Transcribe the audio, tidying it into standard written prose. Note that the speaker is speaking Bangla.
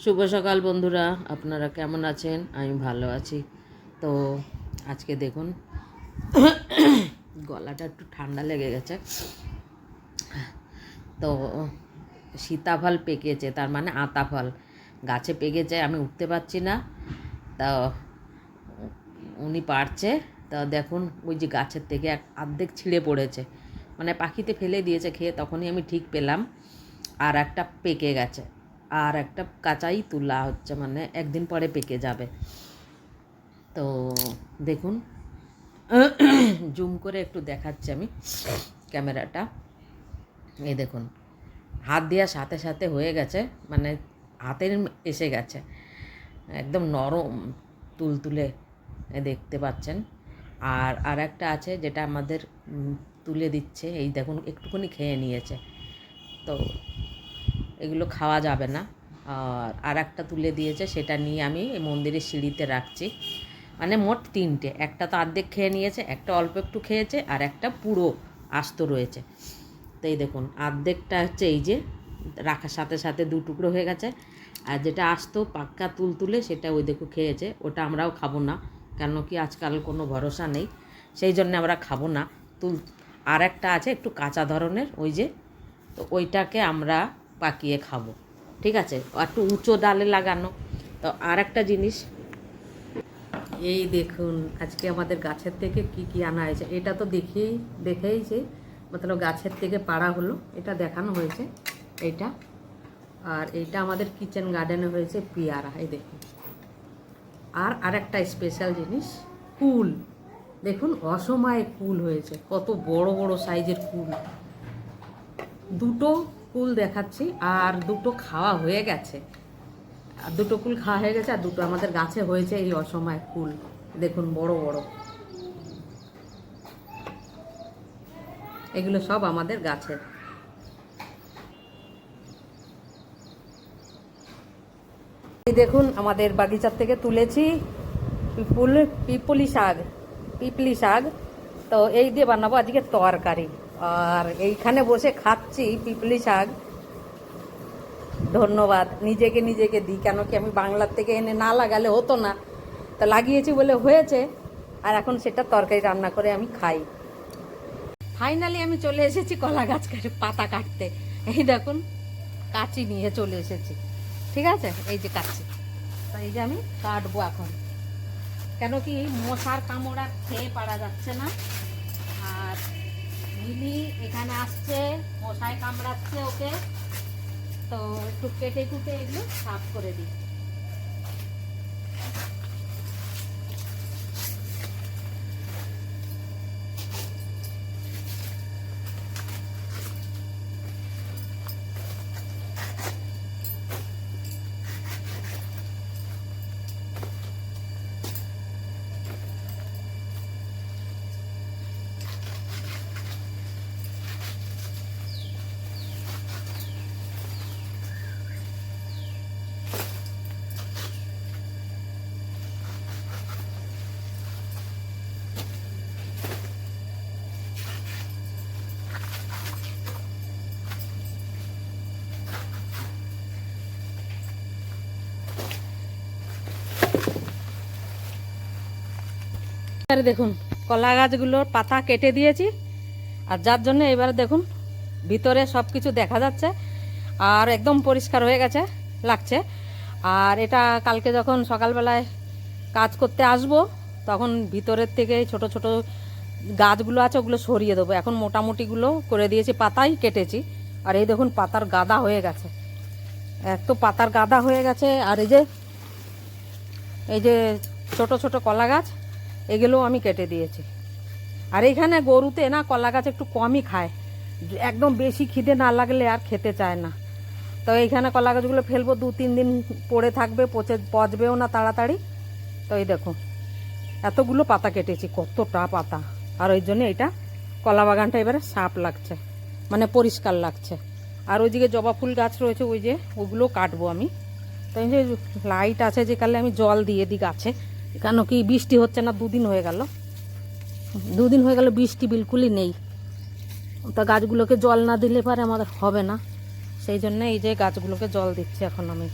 শুভ সকাল বন্ধুরা, আপনারা কেমন আছেন? আমি ভালো আছি। তো আজকে দেখুন গলাটা একটু ঠান্ডা লেগে গেছে। তো সীতাফল পেকেছে, তার মানে আতা ফল গাছে পেকেছে, আমি উঠতে পারছি না। তা উনি পারছে। তা দেখুন ওই যে গাছের থেকে অর্ধেক ছিঁড়ে পড়েছে, মানে পাখিতে ফেলে দিয়েছে খেয়ে। তখনই আমি ঠিক পেলাম আর একটা পেকে গেছে, আর একটা কাঁচাই তোলা হচ্ছে, মানে একদিন পরে পেকে যাবে। তো দেখুন জুম করে একটু দেখাচ্ছি আমি ক্যামেরাটা। এই দেখুন হাত দেওয়ার সাথে সাথে হয়ে গেছে, মানে হাতের এসে গেছে, একদম নরম তুলতুলে দেখতে পাচ্ছেন। আর একটা আছে যেটা আমাদের তুলে দিচ্ছে, এই দেখুন একটুখানি খেয়ে নিয়েছে। তো এগুলো খাওয়া যাবে না। আর একটা তুলে দিয়েছে, সেটা নিয়ে আমি এই মন্দিরের সিঁড়িতে রাখছি। মানে মোট তিনটে, একটা তো অর্ধেক খেয়ে নিয়েছে, একটা অল্প একটু খেয়েছে, আর একটা পুরো আস্ত রয়েছে। তো এই দেখুন অর্ধেকটা হচ্ছে এই যে রাখার সাথে সাথে দু টুকরো হয়ে গেছে, আর যেটা আস্ত পাক্কা তুলতুলে সেটা ওই দেখো খেয়েছে। ওটা আমরাও খাবো না, কেন কি আজকাল কোনো ভরসা নেই, সেই জন্য আমরা খাবো না। আর একটা আছে একটু কাঁচা ধরনের, ওই যে, তো ওইটাকে আমরা পাকিয়ে খাবো, ঠিক আছে, একটু উঁচু ডালে লাগানো। তো আর একটা জিনিস, এই দেখুন আজকে আমাদের গাছের থেকে কি কি আনা হয়েছে। এটা তো দেখেইছি, মতলব গাছের থেকে পাড়া হলো, এটা দেখানো হয়েছে এইটা। আর এইটা আমাদের কিচেন গার্ডেনে হয়েছে পেয়ারা, এই দেখুন। আর একটা স্পেশাল জিনিস, কুল। দেখুন অসময়ে কুল হয়েছে, কত বড় বড় সাইজের কুল। দুটো কুল দেখাচ্ছি, আর দুটো খাওয়া হয়ে গেছে। আর দুটো কুল খাওয়া হয়ে গেছে, আর দুটো আমাদের গাছে হয়েছে এই অসময়ে কুল। দেখুন বড় বড়, এগুলো সব আমাদের গাছের। এই দেখুন আমাদের বাগিচার থেকে তুলেছি পিপলি শাক। তো এই দিয়ে বানাবো আজকে তরকারি। আর এইখানে বসে খাচ্ছি পিপলি শাক। ধন্যবাদ, নিজেকে দিই, কেন কি আমি বাংলার থেকে এনে না লাগালে হতো না। তো লাগিয়েছি বলে হয়েছে, আর এখন সেটা তরকারি রান্না করে আমি খাই। ফাইনালি আমি চলে এসেছি কলা গাছ পাতা কাটতে। এই দেখুন কাঁচি নিয়ে চলে এসেছি, ঠিক আছে, এই যে কাঁচি। তো এই যে আমি কাটবো এখন, কেন কি মশার কামড়া খেয়ে পারা যাচ্ছে না। আর মিলি এখানে আসছে, মশায় কামড়াচ্ছে ওকে। তো একটু কেটে কুটে এগুলো সাফ করে দিই। দেখুন কলা গাছগুলোর পাতা কেটে দিয়েছি, আর যার জন্য এবারে দেখুন ভিতরে সব কিছু দেখা যাচ্ছে, আর একদম পরিষ্কার হয়ে গেছে লাগছে। আর এটা কালকে যখন সকালবেলায় কাজ করতে আসব, তখন ভিতরের থেকে ছোট ছোট গাছগুলো আছে ওগুলো সরিয়ে দেবো। এখন মোটামুটিগুলো করে দিয়েছি, পাতাই কেটেছি। আর এই দেখুন পাতার গাদা হয়ে গেছে, এক তো পাতার গাদা হয়ে গেছে। আর এই যে ছোট ছোট কলা গাছ, এগুলোও আমি কেটে দিয়েছি। আর এইখানে গরুতে না কলা গাছ একটু কমই খায়, একদম বেশি খিদে না লাগলে আর খেতে চায় না। তো এইখানে কলা গাছগুলো ফেলবো, 2-3 দিন পড়ে থাকবে, পচবেও না তাড়াতাড়ি। তো এই দেখো এতগুলো পাতা কেটেছি, কতটা পাতা। আর ওই জন্য এটা কলা বাগানটা এবারে সাফ লাগছে, মানে পরিষ্কার লাগছে। আর ওইদিকে জবা ফুল গাছ রয়েছে, ওই যে ওগুলো কাটবো আমি। তো এই যে লাইট আছে, যে কালে আমি জল দিয়ে দিই গাছে, কেন কি বৃষ্টি হচ্ছে না, 2 দিন হয়ে গেল বৃষ্টি বিলকুলই নেই। তো গাছগুলোকে জল না দিলে পারে আমাদের হবে না, সেই জন্য এই যে গাছগুলোকে জল দিচ্ছি এখন আমি।